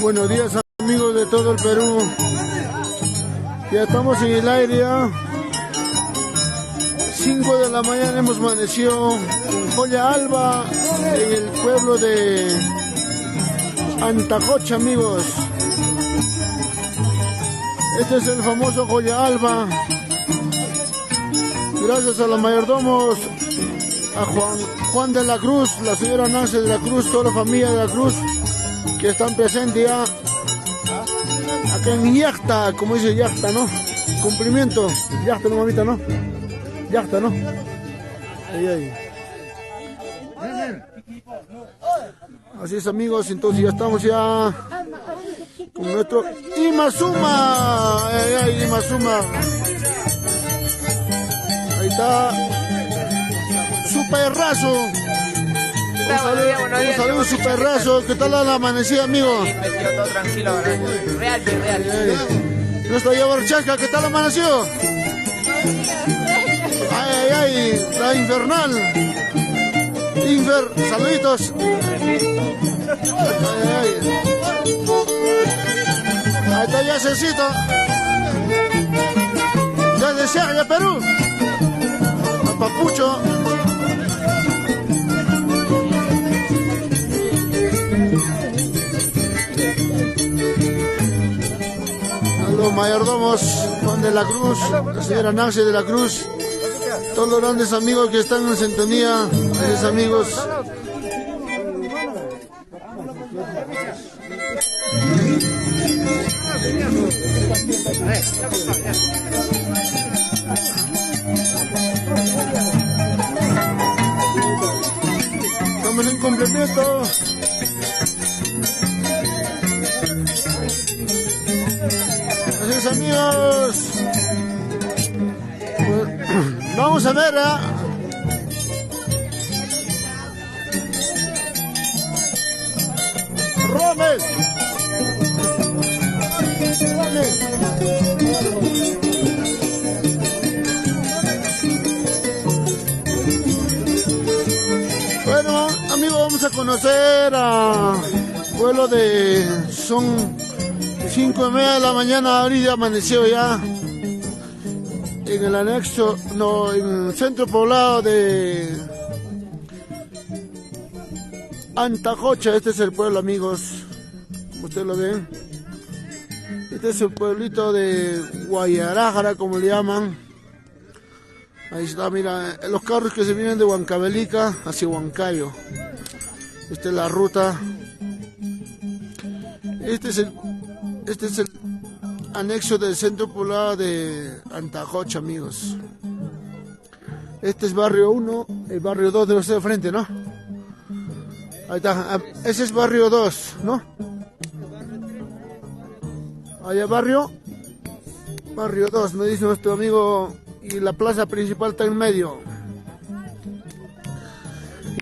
Buenos días amigos de todo el Perú. Ya estamos en el aire ya. 5 de la mañana hemos amanecido en Joya Alba, en el pueblo de Antacocha, amigos. Este es el famoso Joya Alba. Gracias a los mayordomos, a Juan de la Cruz, la señora Nancy de la Cruz, toda la familia de la Cruz que están presentes ya acá en Yachta, como dice Yachta, ¿no? Cumplimiento, Yachta, no mamita, ¿no? Yachta, ¿no? Ahí, ahí. Así es amigos, entonces ya estamos ya con nuestro Imazuma. Ay, ay, Imazuma. Ahí está su perrazo. Un saludo su perrazo. ¿Qué tal la amanecida, amigo? Sí, metió todo tranquilo, real. Nuestra Yabarchaca, ¿qué tal amaneció? Ay, ay, ay, la infernal. Saluditos. Ay, ay. Ahí está Yacecito. Desde Sergia, Perú. A Papucho. Los mayordomos, Juan de la Cruz, la señora Nancy de la Cruz, todos los grandes amigos que están en sintonía, esos amigos. Estamos en complemento. Así es, amigos. Pues, vamos a ver, ¿eh? Rommel. Bueno, amigos, vamos a conocer a pueblo de son 5:30 de la mañana, ahorita amaneció ya en el anexo, no, en el centro poblado de Antacocha. Este es el pueblo, amigos, como ustedes lo ven. Este es el pueblito de Guayarájara, como le llaman. Ahí está, mira, los carros que se vienen de Huancavelica hacia Huancayo. Esta es la ruta. Este es el anexo del centro poblado de Antacocha, amigos. Este es barrio 1, el barrio 2 debe ser de frente, ¿no? Ahí está, ese es barrio 2, ¿no? Allá barrio 2, me dice nuestro amigo, y la plaza principal está en medio.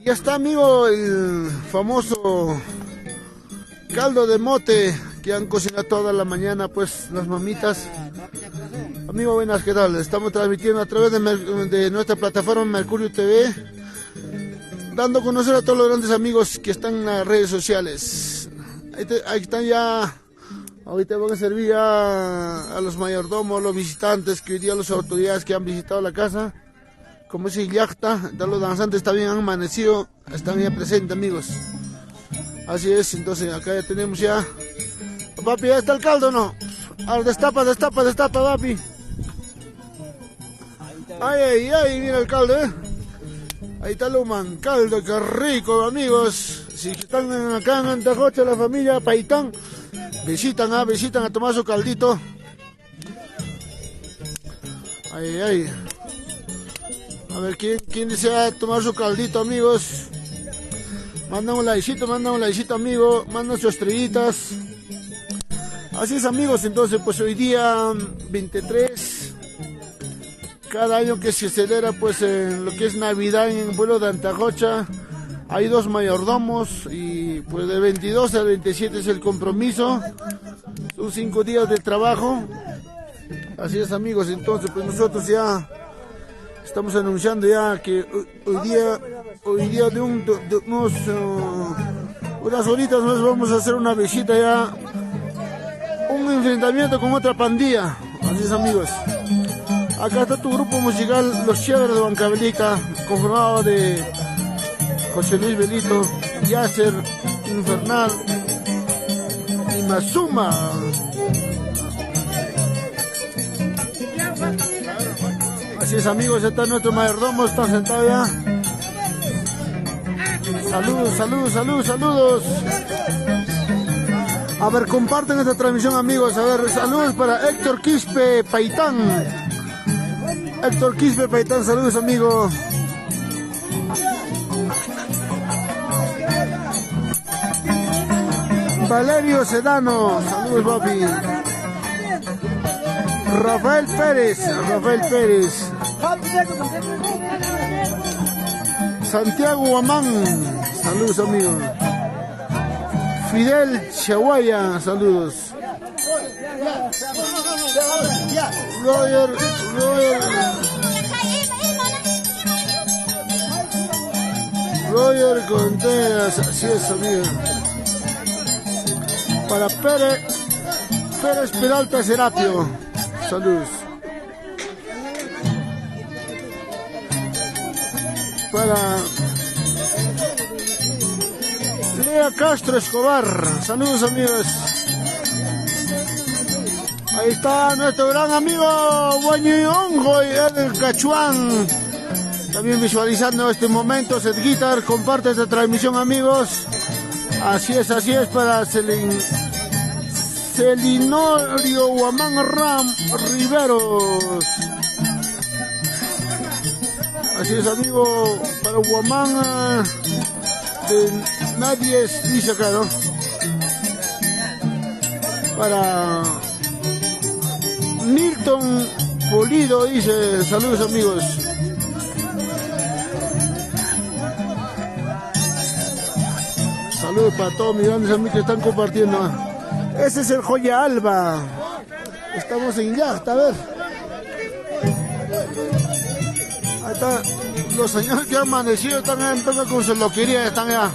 Y ya está, amigo, el famoso caldo de mote que han cocinado toda la mañana, pues, las mamitas. Amigo, buenas, ¿qué tal? Estamos transmitiendo a través de nuestra plataforma Mercurio TV, dando a conocer a todos los grandes amigos que están en las redes sociales. Ahí están ya. Ahorita van a servir ya a los mayordomos, los visitantes, que hoy día las autoridades que han visitado la casa. Como es Yachta, los danzantes también han amanecido, están ya presentes, amigos. Así es, entonces acá ya tenemos ya. Papi, ¿ya está el caldo no? Ahora destapa, papi. Ay, ay, ay, mira el caldo, Ahí está el human caldo, qué rico, amigos. Si están acá en Antacocha, la familia Paitán, visitan a tomar su caldito. Ay, ay. A ver, ¿quién desea tomar su caldito, amigos? Manda un likecito, amigo. Manda sus estrellitas. Así es, amigos. Entonces, pues hoy día 23. Cada año que se celebra, pues, en lo que es Navidad en el pueblo de Antacocha, hay 2 mayordomos. Y pues del 22 al 27 es el compromiso. Son 5 días de trabajo. Así es, amigos. Entonces, pues nosotros ya estamos anunciando ya que hoy día de unas horitas más vamos a hacer una visita ya enfrentamiento con otra pandilla. Así es, amigos. Acá está tu grupo musical Los Chéveres de Huancavelica, conformado de José Luis Belito, Yasser, Infernal y Mazuma. Así es, amigos, está nuestro mayordomo, está sentado ya. Saludos, saludos, saludos, saludos. A ver, comparten esta transmisión, amigos. A ver, saludos para Héctor Quispe Paitán. Héctor Quispe Paitán, saludos, amigo. Valerio Sedano, saludos, papi. Rafael Pérez, Rafael Pérez. Santiago Guamán, saludos, amigo. Fidel Chaguaya, saludos. Roger Contreras, así es, amigo. Para Pérez Peralta Serapio, saludos. Para Lea Castro Escobar, saludos, amigos. Ahí está nuestro gran amigo Guañongo y el Cachuán, también visualizando este momento. Set Guitar comparte esta transmisión, amigos. Así es, para Celinorio Guamán Ram Riveros. Así es, amigo, para Guamán nadie dice acá, ¿no? Para Milton Pulido dice, saludos, amigos. Saludos para todos mis grandes amigos que están compartiendo. Ese es el Joya Alba. Estamos en Yachta, a ver. Ahí está. Los señores que han amanecido están con su loquería, están ya.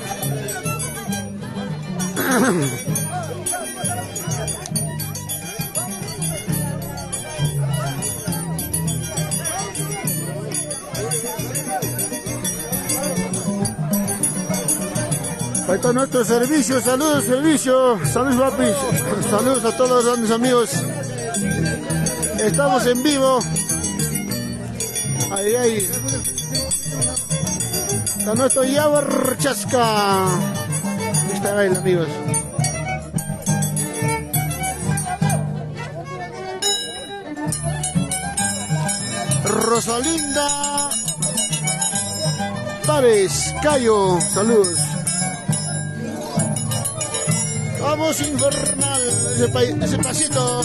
Ahí está nuestro servicio, saludos, servicio, saludos, papis, saludos a todos los grandes amigos. Estamos en vivo. Ahí. Está nuestro Yabar Chasca. Está ahí, amigos. Rosalinda Párez Cayo, saludos. Vamos, Infernal, ese pasito.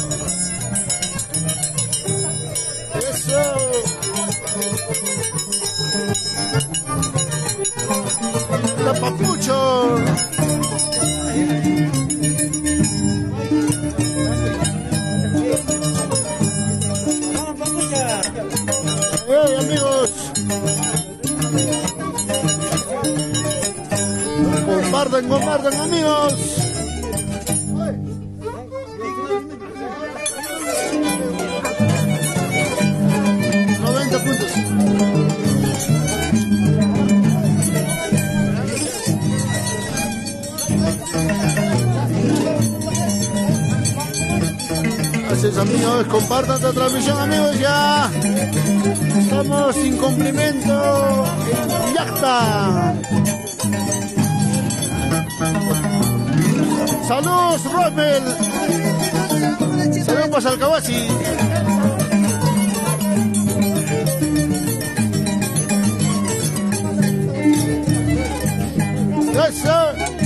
Eso. La Papucho. Hey, amigos. Compartan, amigos. Así es, amigos, compartan esta transmisión, amigos, ya estamos sin complemento en Yachta. Saludos, Rommel. Saludos para Salcahuasi.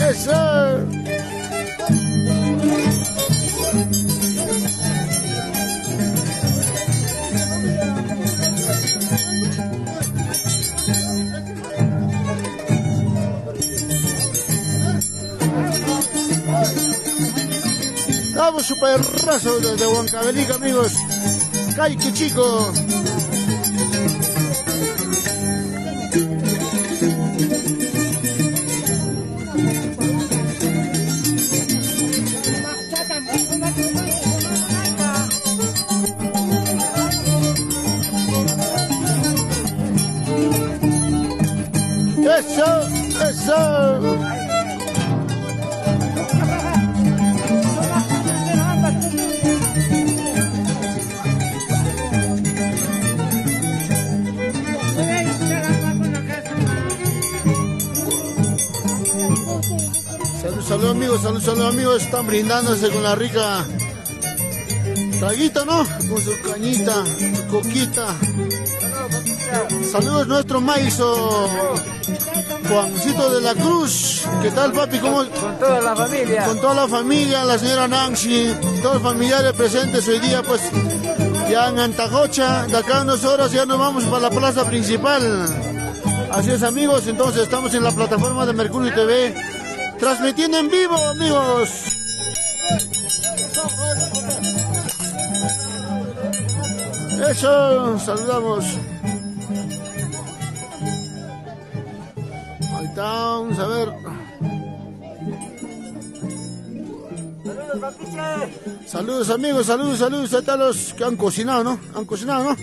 Eso. Vamos, super raso desde Huancavelica, amigos. ¡Ay, qué chico! Eso, eso. Salud amigos, están brindándose con la rica traguita, ¿no? Con su cañita, su coquita. Saludos nuestro maizo, Juancito de la Cruz. ¿Qué tal, papi? ¿Cómo? Con toda la familia. Con toda la familia, la señora Nancy, todos los familiares presentes hoy día, pues ya en Antajocha. De acá a unas horas ya nos vamos para la plaza principal. Así es, amigos, entonces estamos en la plataforma de Mercurio TV, transmitiendo en vivo, amigos. Eso, saludamos. Ahí está, vamos a ver. Saludos amigos, saludos a todos los que han cocinado, ¿no? Han cocinado, ¿no?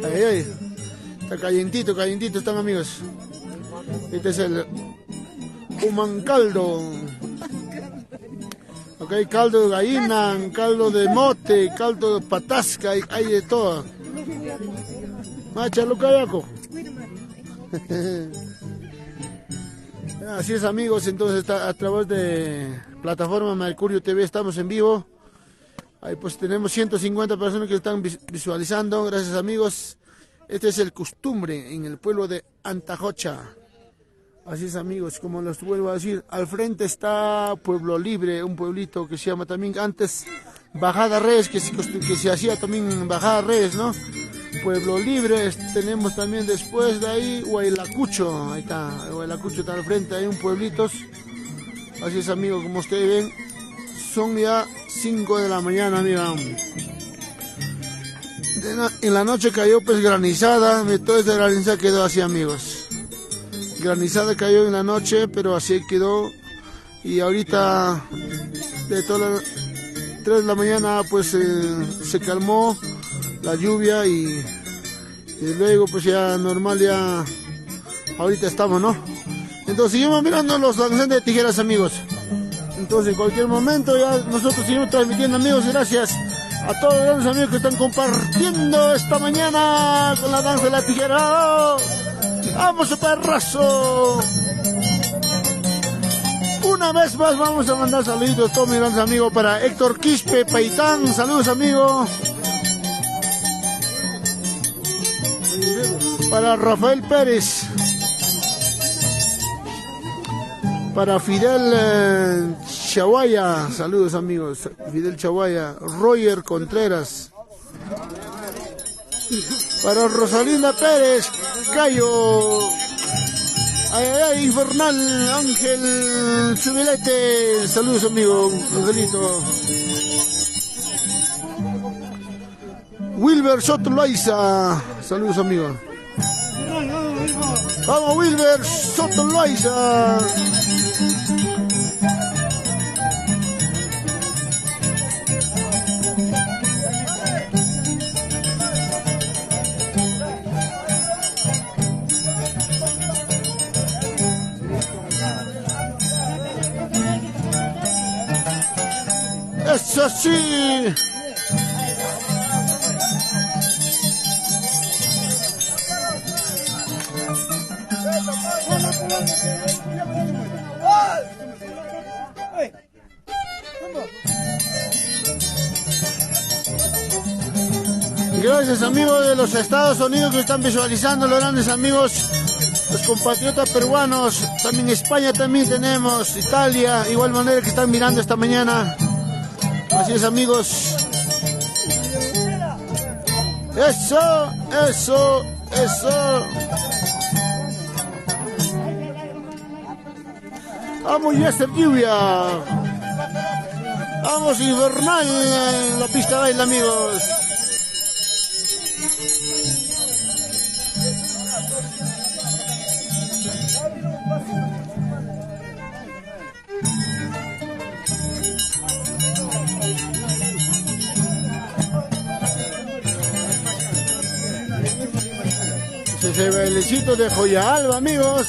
Ay, ay. Está calientito están, amigos. Este es el human caldo. Ok, caldo de gallina, caldo de mote, caldo de patasca, hay de todo. Máchalo, cayaco. Así es, amigos, entonces está a través de plataforma Mercurio TV, estamos en vivo. Ahí pues tenemos 150 personas que están visualizando, gracias amigos. Este es el costumbre en el pueblo de Antajocha. Así es, amigos, como les vuelvo a decir, al frente está Pueblo Libre, un pueblito que se llama también antes Bajada Reyes, que se hacía también Bajada Reyes, ¿no? Pueblo Libre, tenemos también después de ahí Huaylacucho, ahí está, Huaylacucho está al frente, hay un pueblitos. Así es, amigos, como ustedes ven, son ya 5 de la mañana, amiga. En la noche cayó pues granizada, toda esta granizada quedó así, amigos. Granizada cayó en la noche, pero así quedó. Y ahorita, de todas las 3 de la mañana, pues se calmó la lluvia y luego pues ya normal, ya ahorita estamos, ¿no? Entonces seguimos mirando los lanzamientos de tijeras, amigos. Entonces en cualquier momento ya nosotros seguimos transmitiendo, amigos. Gracias a todos los grandes amigos que están compartiendo esta mañana con la danza de la tijera. ¡Vamos, perrazo! Una vez más vamos a mandar saluditos a todos mis grandes amigos. Para Héctor Quispe Paitán, saludos, amigo. Para Rafael Pérez. Para Fidel Chaguaya, saludos, amigos. Fidel Chaguaya. Roger Contreras. Para Rosalinda Pérez Cayo. Infernal Ángel Zubilete, saludos, amigo Angelito. Wilber Soto Loaiza, saludos, amigo. Vamos, Wilber Soto Loaiza. ¡Eso sí! Gracias, amigos de los Estados Unidos que están visualizando, los grandes amigos, los compatriotas peruanos, también España también tenemos, Italia, igual manera que están mirando esta mañana. Así es, amigos. Eso, eso, eso. Vamos, Yester Lluvia. Vamos, Infernal en la pista de baile, amigos. Ese bailecito de Joya Alba, amigos.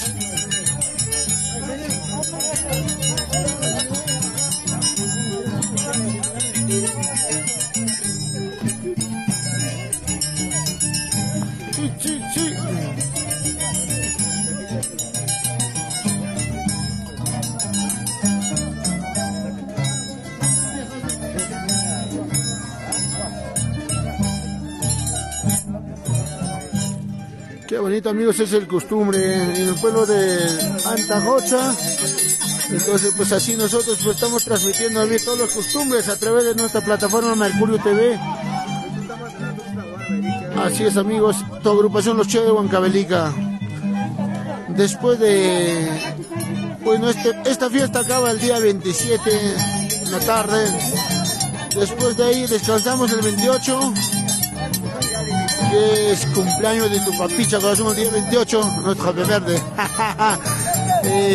Qué bonito, amigos, es el costumbre en el pueblo de Antajocha. Entonces, pues así nosotros pues estamos transmitiendo todas las costumbres a través de nuestra plataforma Mercurio TV. Así es, amigos, tu agrupación Los Che de Huancavelica. Después de... Bueno, esta fiesta acaba el día 27 en la tarde. Después de ahí descansamos el 28, que es cumpleaños de tu papicha, corazón, el día 28, nuestro Jape Verde.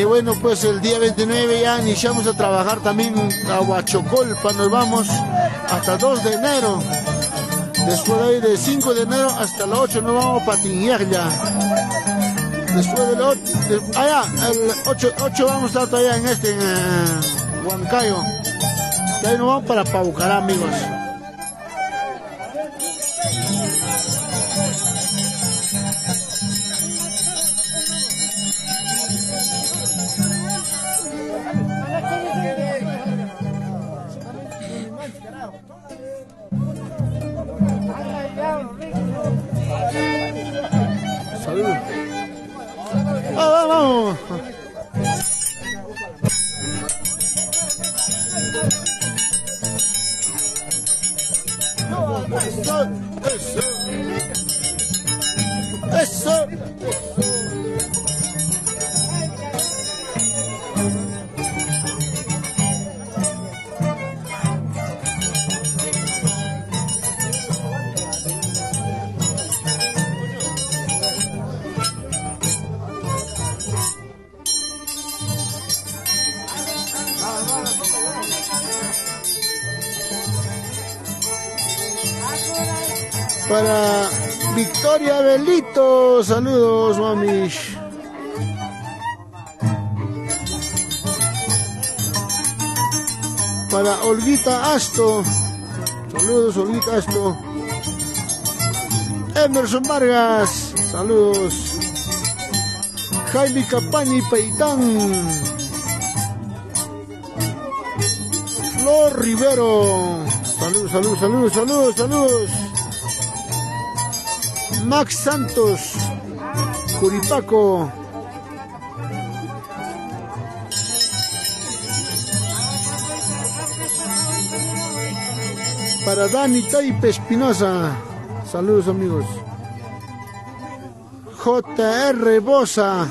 Bueno, pues el día 29 ya iniciamos a trabajar también a Huachocolpa, nos vamos hasta 2 de enero. Después de ahí, de 5 de enero hasta la 8 nos vamos a Patiñarla. Después del 8, el 8 vamos a estar todavía en Huancayo. De ahí nos vamos para Paucará, amigos. Salud. ¡Vamos! Eso. Para Victoria Belito, saludos, mami. Para Olguita Asto, saludos, Olguita Asto. Emerson Vargas, saludos. Jaime Capaña y Peitán. Flor Rivero, saludos, saludos, saludos, saludos, saludos. Max Santos, Curipaco. Para Dani Taipe Espinosa, saludos, amigos. JR Bosa,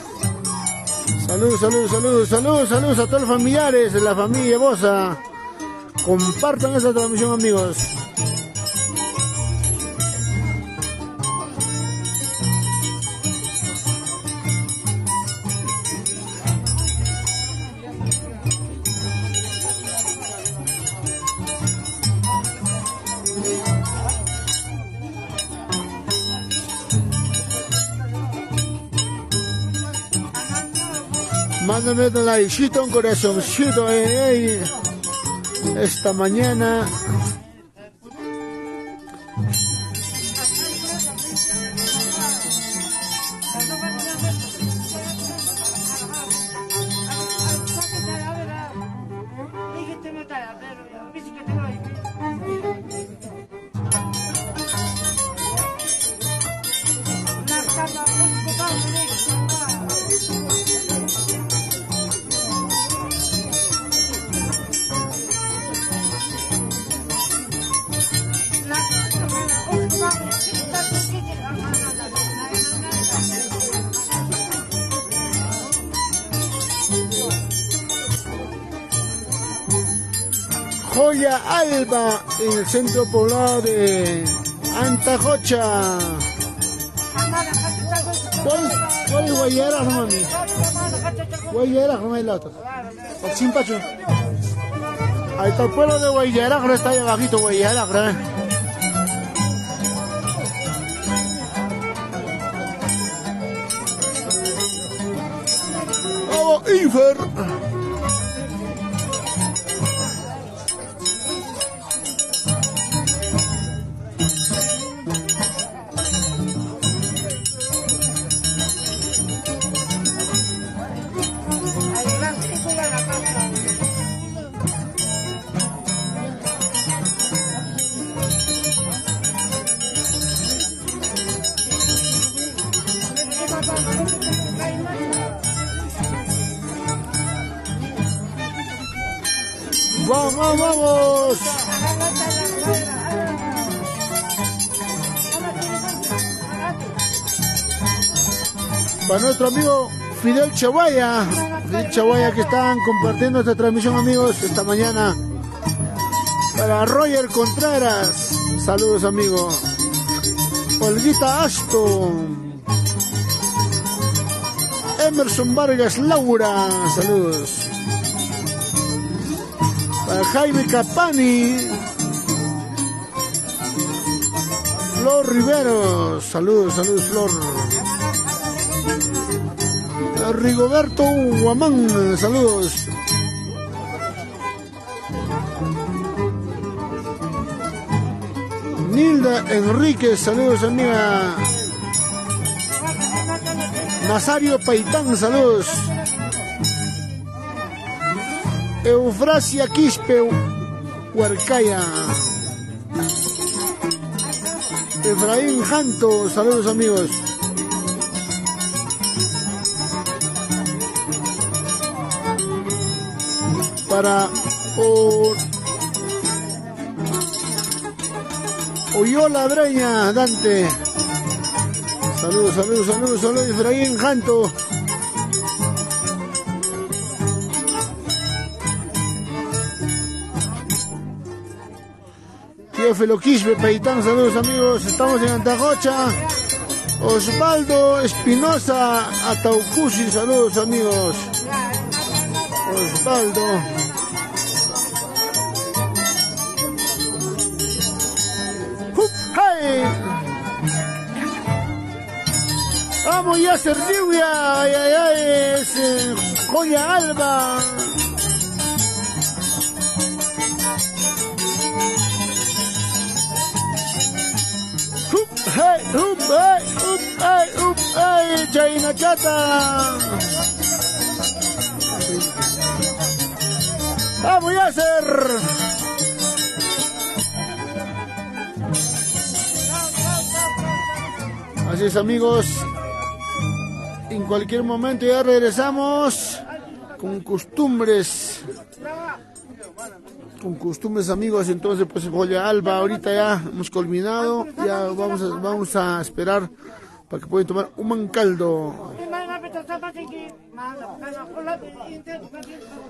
saludos, saludos, saludos, saludos, saludos a todos los familiares de la familia Bosa. Compartan esta transmisión, amigos. Mándame un likecito, un corazoncito esta mañana. Joya Alba en el centro poblado de Antajocha. ¿Cuál es Guayera, mami? Guayera, ¿cómo es la otra? Sin pacho. Ahí está el pueblo de Guayera, que está ahí abajito, Guayera, creo. ¡Oh, Infer! Vamos, vamos. Para nuestro amigo Fidel Chaguaya. Fidel Chaguaya, que están compartiendo esta transmisión, amigos, esta mañana. Para Roger Contreras. Saludos, amigo. Olguita Aston. Emerson Vargas Laura. Saludos. Para Jaime Capani. Flor Rivero. Saludos, saludos, Flor. Rigoberto Guamán, saludos. Nilda Enríquez, saludos, amiga. Nazario Paitán, saludos. Eufrasia Quispe Huarcaya. Efraín Janto, saludos, amigos. Para Oyola Breña, Dante. Saludos, saludos, saludos, saludos, Efraín Janto. Tío Feloquispe Paitán, saludos, amigos. Estamos en Antajocha. Osvaldo Espinosa Ataucusi, saludos, amigos. Osvaldo. ¡Hey! Vamos ya a hacer lluvia. Ay, ay, ay, es Joya Alba. Hey, hey, Chaina Chata. Vamos a hacer. Así es, amigos. En cualquier momento ya regresamos con costumbres. Con costumbres, amigos. Entonces, pues Joya Alba, ahorita ya hemos culminado. Ya vamos a esperar para que puedan tomar un mancaldo.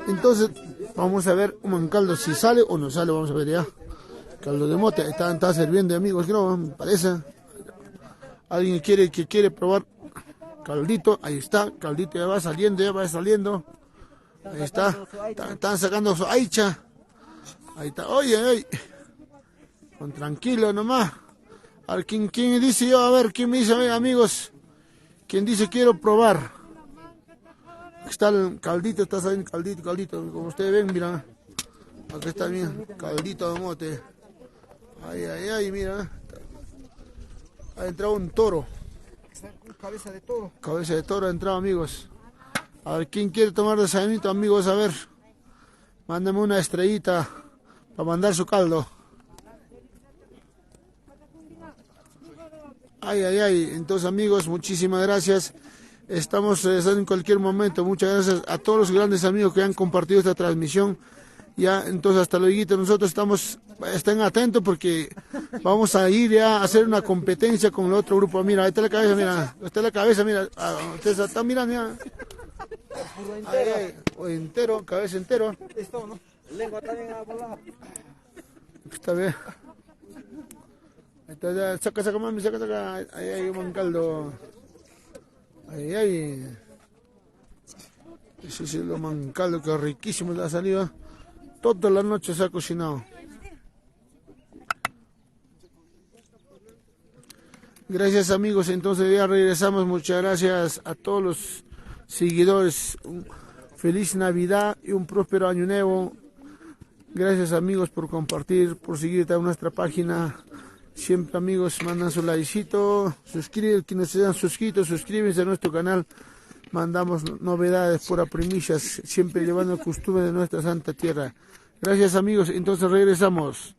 Entonces, vamos a ver un mancaldo si sale o no sale. Vamos a ver ya. Caldo de mote, está sirviendo, amigos, creo, me parece. Alguien que quiere probar caldito, ahí está, caldito ya va saliendo. Ahí está, están sacando su aicha. Ahí está, oye, con tranquilo nomás. A ver, ¿quién dice yo? A ver, ¿quién me dice, amigos? ¿Quién dice quiero probar? Aquí está el caldito, está saliendo caldito. Como ustedes ven, mira. Aquí está, mira, caldito de mote. Ay, mira. Ha entrado un toro. Cabeza de toro. Cabeza de toro ha entrado, amigos. A ver, ¿quién quiere tomar desayunito, amigos? A ver. Mándame una estrellita para mandar su caldo. Ay. Entonces, amigos, muchísimas gracias. Estamos en cualquier momento. Muchas gracias a todos los grandes amigos que han compartido esta transmisión. Ya, entonces, hasta luego. Nosotros estén atentos porque vamos a ir ya a hacer una competencia con el otro grupo. Mira, ahí está la cabeza, mira. Ahí está la cabeza, mira. Ustedes están mirando, mira. Entero, cabeza entero. Esto, ¿no? Lengua también a volar. Está bien. Entonces, saca, mami, saca. Ahí hay un mancaldo. Ahí. Ese es el mancaldo que riquísimo le ha salido. Toda la noche se ha cocinado. Gracias, amigos. Entonces ya regresamos. Muchas gracias a todos los seguidores. Feliz Navidad y un próspero año nuevo. Gracias, amigos, por compartir, por seguir a nuestra página. Siempre, amigos, mandan su likecito, quienes se han suscrito, suscríbanse a nuestro canal. Mandamos novedades, pura primicias, siempre llevando costumbre de nuestra santa tierra. Gracias, amigos. Entonces regresamos.